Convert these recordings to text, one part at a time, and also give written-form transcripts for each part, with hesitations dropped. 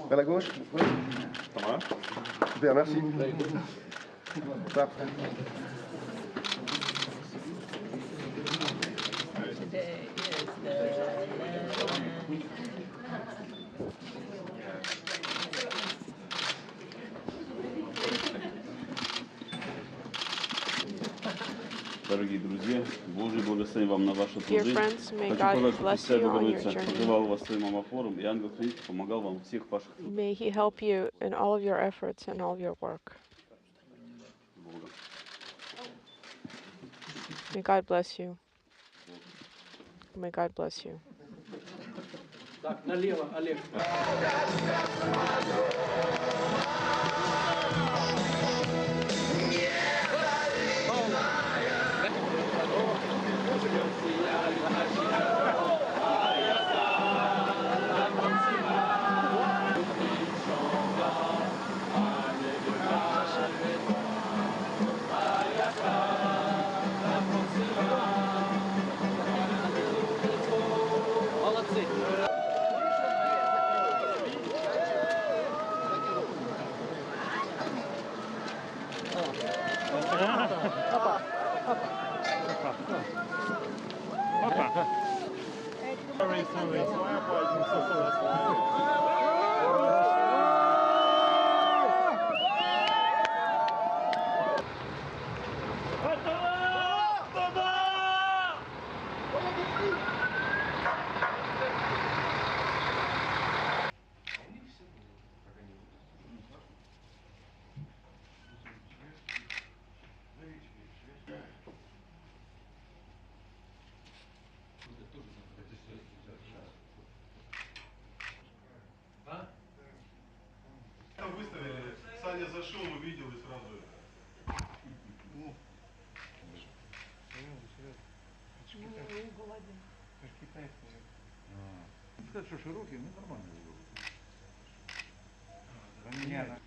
Vers la gauche. Oui. Super, merci. Parfait. Today is the Дорогие друзья, Божье благословение вам на ваши Dear труды. friends, may Хочу God пожелать, чтобы bless Pesquet, you on your говорится, journey. покрывал вас своим амофором, и ангел-хранитель помогал вам в всех ваших May He help you in all of your efforts and all of your work. трудах. May God bless you. May God bless you. Так, налево, Олег. Молодцы. Выставили, Саня зашел, увидел и сразу. Сказать, что широкий, ну нормально его. Понятно.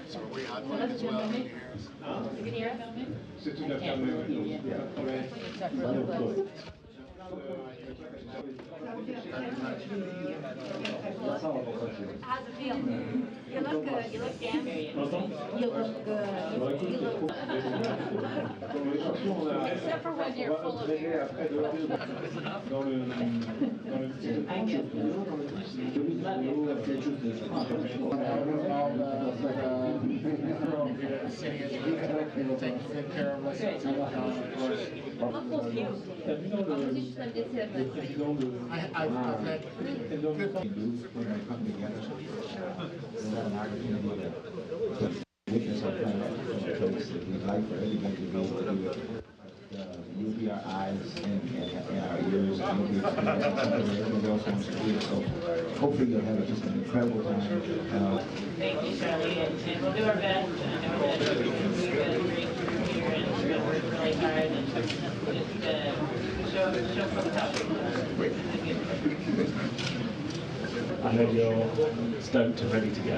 So are we on as well in here? You can hear us? C'est une affaire How's it feel? You look good. You look damn good. You look good. You look except for when you're full of hair. you'll be our eyes and our ears, and you'll be experiencing something that everybody else wants to hear. So hopefully you'll have just an incredible time. Thank you, Charlie, and we'll do our best. I know that we're going to do a great career, and we're going to work really hard and just show folks how I know you're stoked and ready to go.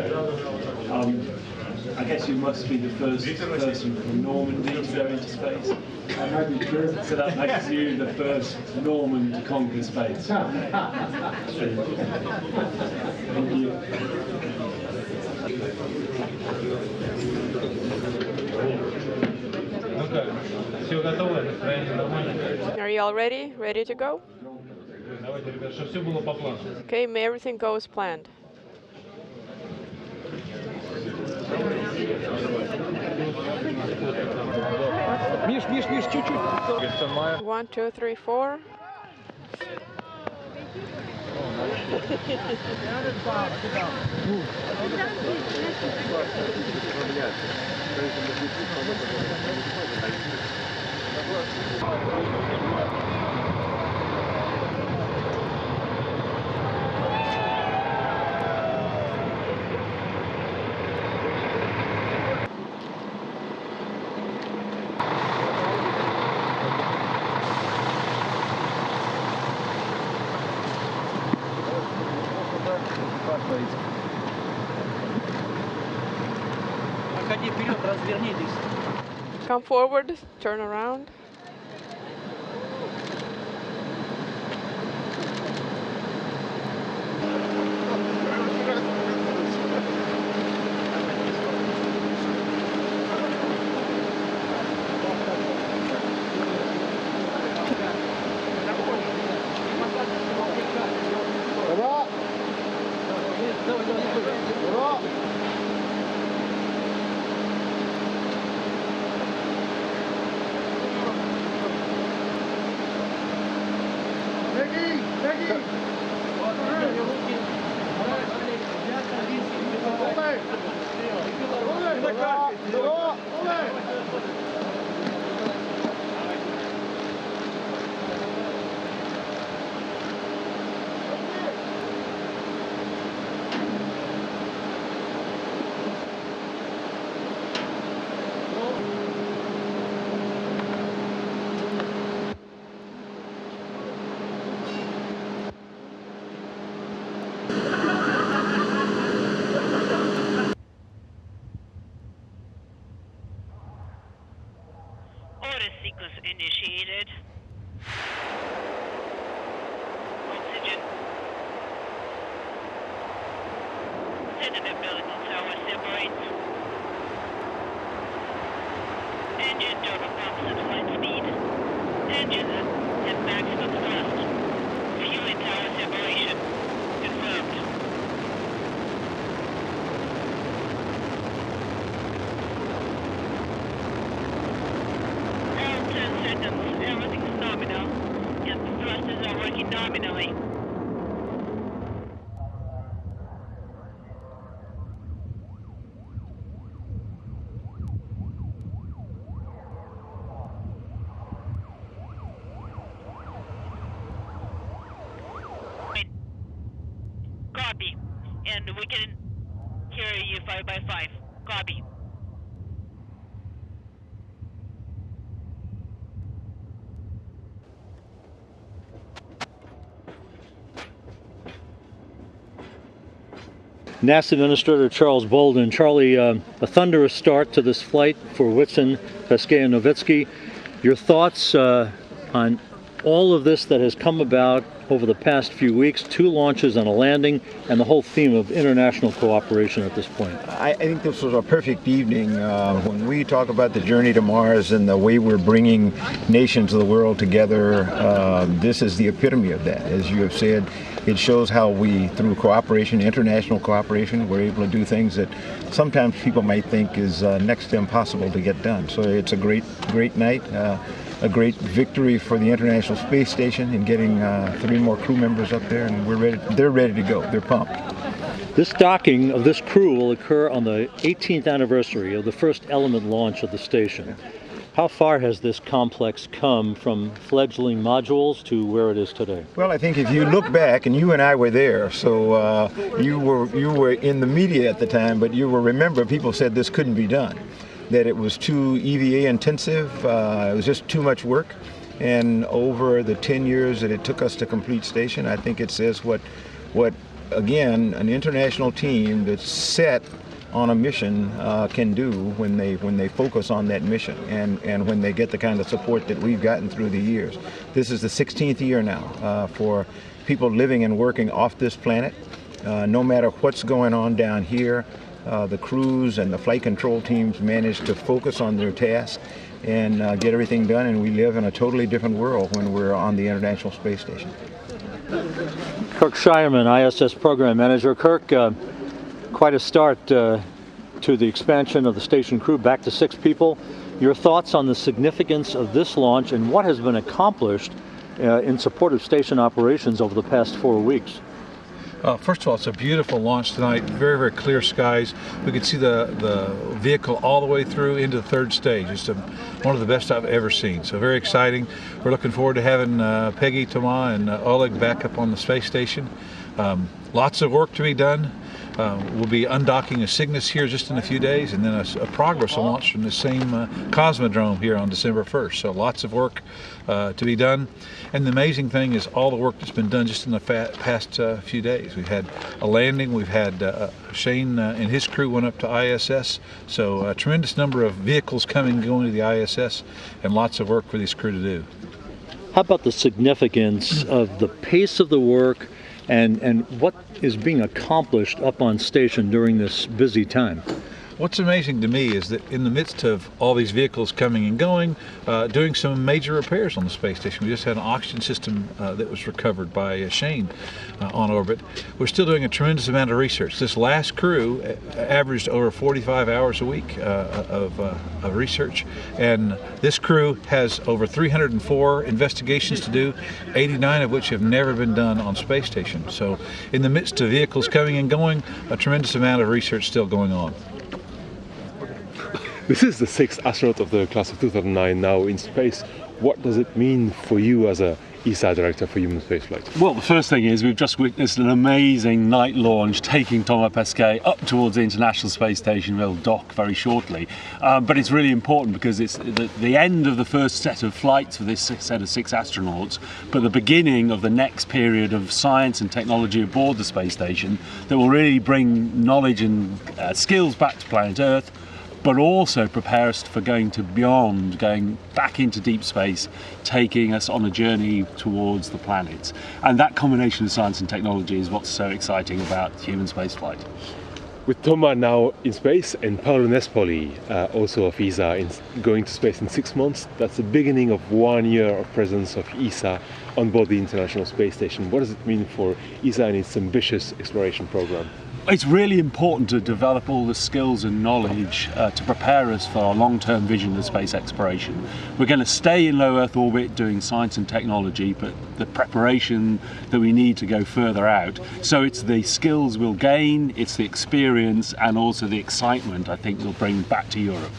I guess you must be the first person from Normandy to go into space. I might be sure. So that makes you the first Norman to conquer space. Thank you. Are you all ready? Ready to go? Okay, may everything go as planned. Миш, чуть-чуть. 1, 2, 3, 4. Проходи вперед, развернитесь. Come forward, turn around. Initiated. Oxygen. Center umbilical tower separates. Engine turbo pumps at flight speed. Engine at maximum thrust. Fuel tower separation. Confirmed. Everything's nominal, and the thrusters are working nominally. Copy, and we can hear you 5 by 5. Copy. NASA Administrator Charles Bolden. Charlie, a thunderous start to this flight for Whitson, Pesquet, and Novitskiy. Your thoughts on all of this that has come about over the past few weeks, 2 launches and a landing, and the whole theme of international cooperation at this point? I think this was a perfect evening. When we talk about the journey to Mars and the way we're bringing nations of the world together, this is the epitome of that. As you have said, it shows how we, through cooperation, international cooperation, we're able to do things that sometimes people might think is next to impossible to get done. So it's a great night. A great victory for the International Space Station in getting 3 more crew members up there, and they're ready to go. They're pumped. This docking of this crew will occur on the 18th anniversary of the first Element launch of the station. How far has this complex come from fledgling modules to where it is today? Well, I think if you look back, and you and I were there, so you were in the media at the time, but you will remember people said this couldn't be done, that it was too EVA intensive, it was just too much work. And over the 10 years that it took us to complete station, I think it says what again, an international team that's set on a mission can do when they focus on that mission, and when they get the kind of support that we've gotten through the years. This is the 16th year now for people living and working off this planet. No matter what's going on down here, the crews and the flight control teams manage to focus on their tasks and get everything done, and we live in a totally different world when we're on the International Space Station. Kirk Shireman, ISS Program Manager. Kirk, quite a start to the expansion of the station crew, back to 6 people. Your thoughts on the significance of this launch and what has been accomplished in support of station operations over the past 4 weeks? First of all, it's a beautiful launch tonight, very, very clear skies. We could see the vehicle all the way through into the 3rd stage. It's one of the best I've ever seen, so very exciting. We're looking forward to having Peggy, Thomas, and Oleg back up on the space station. Lots of work to be done. We'll be undocking a Cygnus here just in a few days, and then a Progress will launch from the same Cosmodrome here on December 1st. So lots of work to be done. And the amazing thing is all the work that's been done just in the past few days. We've had a landing, we've had Shane and his crew went up to ISS, so a tremendous number of vehicles coming and going to the ISS, and lots of work for this crew to do. How about the significance of the pace of the work and what is being accomplished up on station during this busy time? What's amazing to me is that in the midst of all these vehicles coming and going, doing some major repairs on the space station. We just had an oxygen system that was recovered by Shane on orbit. We're still doing a tremendous amount of research. This last crew averaged over 45 hours a week of research, and this crew has over 304 investigations to do, 89 of which have never been done on space station. So in the midst of vehicles coming and going, a tremendous amount of research still going on. This is the 6th astronaut of the class of 2009 now in space. What does it mean for you as a ESA director for human spaceflight? Well, the first thing is we've just witnessed an amazing night launch taking Thomas Pesquet up towards the International Space Station. We'll dock very shortly. But it's really important because it's the end of the first set of flights for this set of 6 astronauts, but the beginning of the next period of science and technology aboard the space station that will really bring knowledge and skills back to planet Earth, but also prepare us for going back into deep space, taking us on a journey towards the planets. And that combination of science and technology is what's so exciting about human spaceflight. With Thomas now in space and Paolo Nespoli, also of ESA, going to space in 6 months, that's the beginning of 1 year of presence of ESA on board the International Space Station. What does it mean for ESA and its ambitious exploration program? It's really important to develop all the skills and knowledge to prepare us for our long-term vision of space exploration. We're going to stay in low Earth orbit doing science and technology, but the preparation that we need to go further out. So it's the skills we'll gain, it's the experience, and also the excitement I think we'll bring back to Europe.